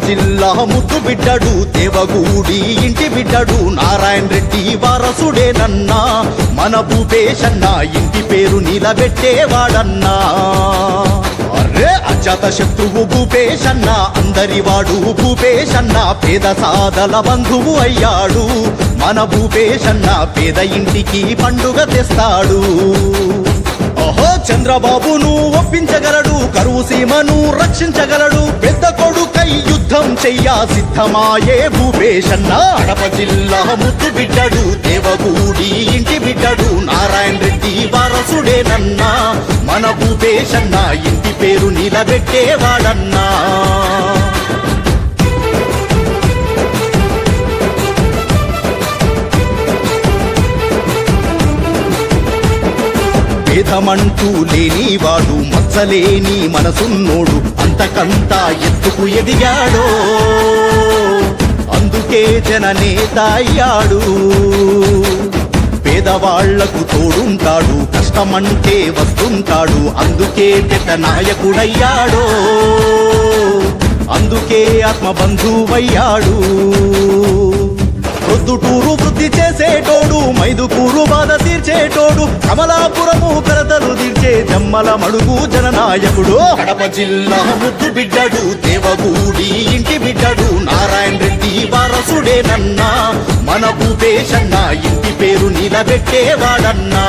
జిల్లా ముద్దు బిడ్డడు దేవగూడి ఇంటి బిడ్డడు నారాయణ రెడ్డి వారసుడేనన్నా మన భూపేశన్న ఇంటి పేరు నిలబెట్టేవాడన్నా అరే అజాత శత్రువు భూపేశన్న అందరి వాడు భూపేశన్న పేద సాదల బంధువు అయ్యాడు మన భూపేశన్న పేద ఇంటికి పండుగ తెస్తాడు ఓహో చంద్రబాబును ఒప్పించగలడు కరువు సీమను రక్షించగలడు పెద్ద కొడుకై యుద్ధం చెయ్య సిద్ధమాయే భూపేశన్న కడప జిల్లా ముద్దు బిడ్డడు దేవగూడి ఇంటి బిడ్డడు నారాయణ రెడ్డి వారసుడేనన్నా మన భూపేశన్న ఇంటి పేరు నిలబెట్టేవాడన్నా భేదమంటూ లేనివాడు మచ్చలేని మనసున్నోడు అంతకంతా ఎత్తుకు ఎదిగాడో అందుకే జననేత అయ్యాడు పేదవాళ్లకు తోడుంటాడు కష్టమంటే వస్తుంటాడు అందుకే పెద్ద నాయకుడయ్యాడో అందుకే ఆత్మబంధువయ్యాడు ప్రొద్దుటూరు వృద్ధి చేసేటోడు మైదుకూరు బాధ తీర్చేటోడు కమలాపురము కరతలు తీర్చే జమ్మల మడుగు జననాయకుడు కడప జిల్లా ముద్దు బిడ్డడు దేవగూడి ఇంటి బిడ్డడు నారాయణ రెడ్డి వారసుడేనన్నా మన భూపేశన్న ఇంటి పేరు నిలబెట్టేవాడన్నా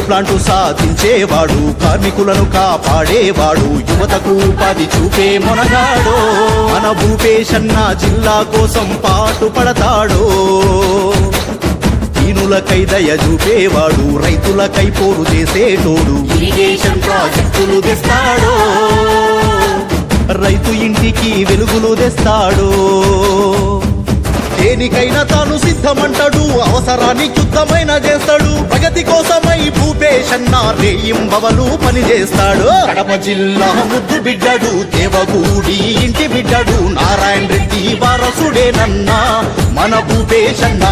ప్లాంటు సాధించేవాడు కార్మికులను కాపాడేవాడు యువతకు ఉపాధి చూపే మొనగాడో మన భూపేశన్న జిల్లా కోసం పాటు పడతాడో దీనులకై దయ చూపేవాడు రైతులకై పోరు చేసేటోడు ఇరిగేషన్ ప్రాజెక్టులు తెస్తాడో రైతు ఇంటికి వెలుగులు తెస్తాడో దేనికైనా తాను సిద్ధమంటాడు అవసరానికి యుద్ధమైన చేస్తాడు ప్రగతి కోసమై భూపేశన్న రేయింబవలు పని చేస్తాడు కడప జిల్లా ముద్దు బిడ్డడు దేవగూడి ఇంటి బిడ్డడు నారాయణ రెడ్డి వారసుడేనన్నా మన భూపేశన్న